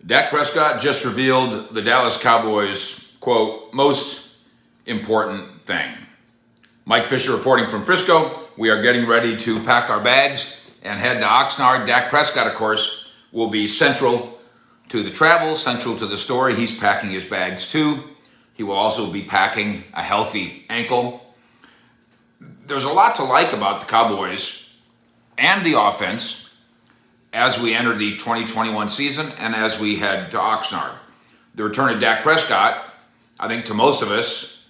Dak Prescott just revealed the Dallas Cowboys, quote, most important thing. Mike Fisher reporting from Frisco. We are getting ready to pack our bags and head to Oxnard. Dak Prescott, of course, will be central to the travel, central to the story. He's packing his bags too. He will also be packing a healthy ankle. There's a lot to like about the Cowboys and the offense as we enter the 2021 season and as we head to Oxnard. The return of Dak Prescott, I think to most of us,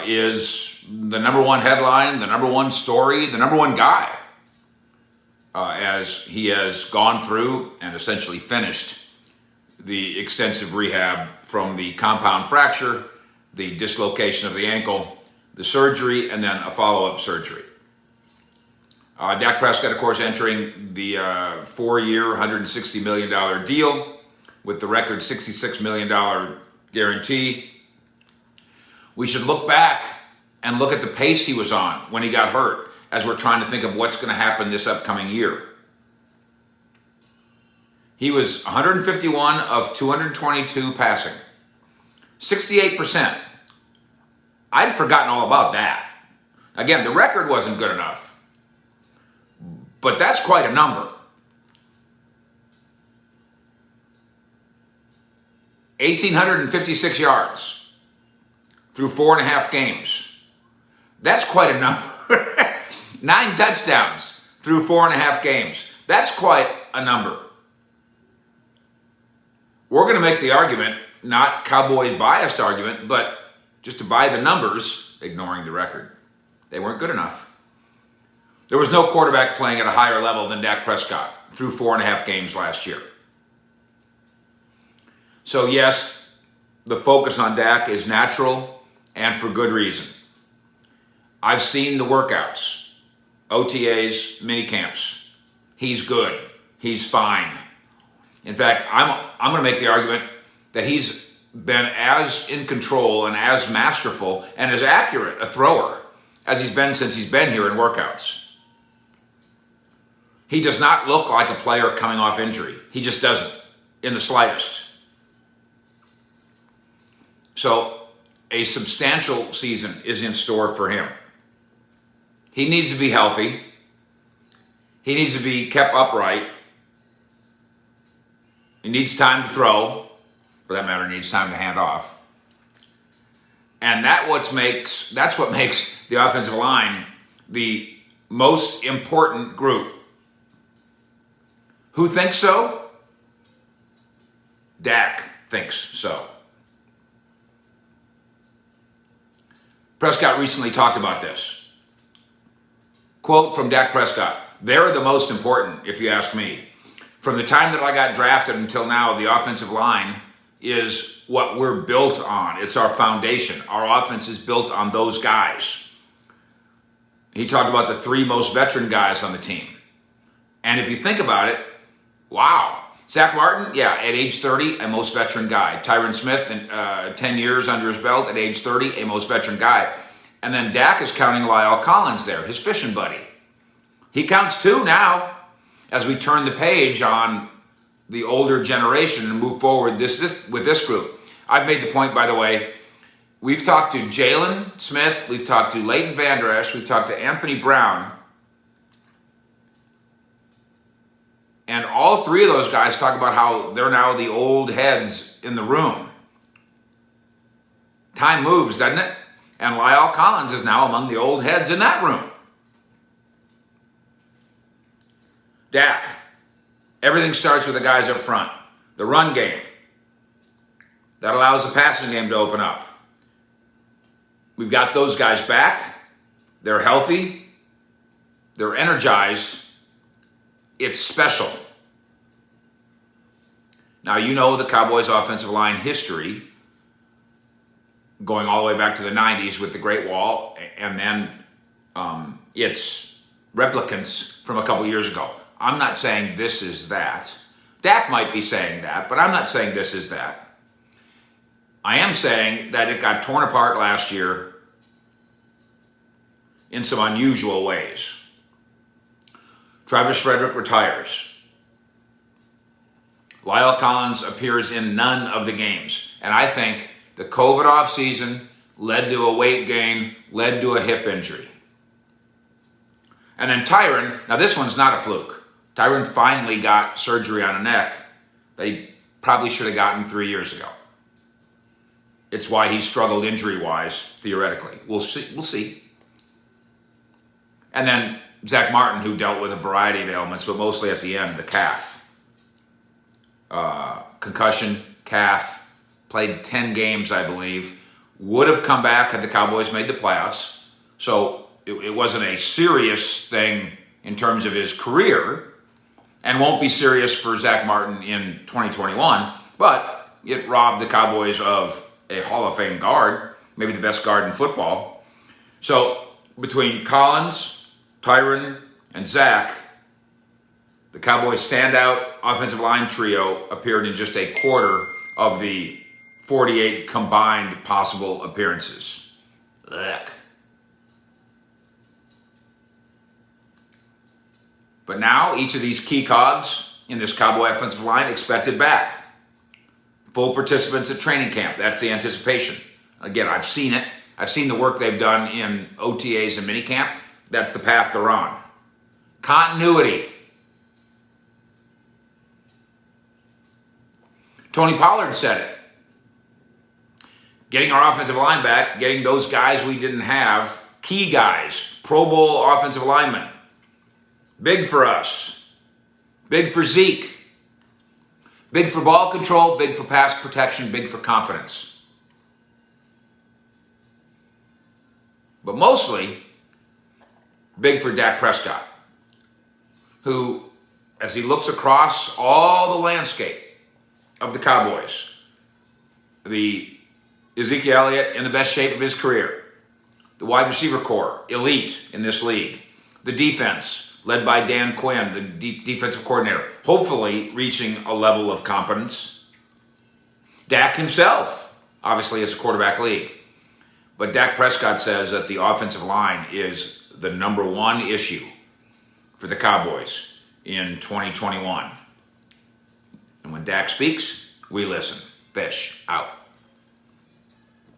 is the number one headline, the number one story, the number one guy, as he has gone through and essentially finished the extensive rehab from the compound fracture, the dislocation of the ankle, the surgery, and then a follow-up surgery. Dak Prescott, of course, entering the 4-year, $160 million deal with the record $66 million guarantee. We should look back and look at the pace he was on when he got hurt as we're trying to think of what's going to happen this upcoming year. He was 151 of 222 passing, 68%. I'd forgotten all about that. Again, the record wasn't good enough. But that's quite a number. 1,856 yards through 4.5 games. That's quite a number. 9 touchdowns through 4.5 games. That's quite a number. We're going to make the argument, not Cowboys biased argument, but just to buy the numbers, ignoring the record. They weren't good enough. There was no quarterback playing at a higher level than Dak Prescott through 4.5 games last year. So yes, the focus on Dak is natural and for good reason. I've seen the workouts, OTAs, mini camps. He's good. He's fine. In fact, I'm going to make the argument that he's been as in control and as masterful and as accurate a thrower as he's been since he's been here in workouts. He does not look like a player coming off injury. He just doesn't, in the slightest. So a substantial season is in store for him. He needs to be healthy. He needs to be kept upright. He needs time to throw. For that matter, he needs time to hand off. And that's what makes the offensive line the most important group. Who thinks so? Dak thinks so. Prescott recently talked about this. Quote from Dak Prescott, "They're the most important, if you ask me. From the time that I got drafted until now, the offensive line is what we're built on. It's our foundation. Our offense is built on those guys." He talked about the 3 most veteran guys on the team. And if you think about it, wow. Zach Martin, yeah, at age 30, a most veteran guy. Tyron Smith, 10 years under his belt at age 30, a most veteran guy. And then Dak is counting Lyle Collins there, his fishing buddy. He counts 2 now as we turn the page on the older generation and move forward with this group. I've made the point, by the way, we've talked to Jalen Smith, we've talked to Leighton Vander Esch, we've talked to Anthony Brown, and all 3 of those guys talk about how they're now the old heads in the room. Time moves, doesn't it? And Lyle Collins is now among the old heads in that room. Dak, everything starts with the guys up front. The run game. That allows the passing game to open up. We've got those guys back. They're healthy. They're energized. It's special. Now, you know the Cowboys' offensive line history, going all the way back to the 90s with the Great Wall, and then its replicants from a couple years ago. I'm not saying this is that. Dak might be saying that, but I'm not saying this is that. I am saying that it got torn apart last year in some unusual ways. Travis Frederick retires. Lyle Collins appears in none of the games. And I think the COVID offseason led to a weight gain, led to a hip injury. And then Tyron, now this one's not a fluke. Tyron finally got surgery on a neck that he probably should have gotten 3 years ago. It's why he struggled injury-wise, theoretically. We'll see. And then Zach Martin, who dealt with a variety of ailments, but mostly at the end, the calf. Concussion, calf, played 10 games, I believe. Would have come back had the Cowboys made the playoffs. So it wasn't a serious thing in terms of his career, and won't be serious for Zach Martin in 2021, but it robbed the Cowboys of a Hall of Fame guard, maybe the best guard in football. So between Collins, Tyron, and Zach, the Cowboys' standout offensive line trio appeared in just a quarter of the 48 combined possible appearances. Ugh. But now, each of these key cogs in this Cowboy offensive line expected back. Full participants at training camp. That's the anticipation. Again, I've seen it. I've seen the work they've done in OTAs and minicamp. That's the path they're on. Continuity. Tony Pollard said it. Getting our offensive line back, getting those guys we didn't have, key guys, Pro Bowl offensive linemen. Big for us. Big for Zeke. Big for ball control, big for pass protection, big for confidence. But mostly, big for Dak Prescott, who, as he looks across all the landscape of the Cowboys, the Ezekiel Elliott in the best shape of his career, the wide receiver core, elite in this league, the defense, led by Dan Quinn, the defensive coordinator, hopefully reaching a level of competence. Dak himself, obviously it's a quarterback league. But Dak Prescott says that the offensive line is the number one issue for the Cowboys in 2021. And when Dak speaks, we listen. Fish out.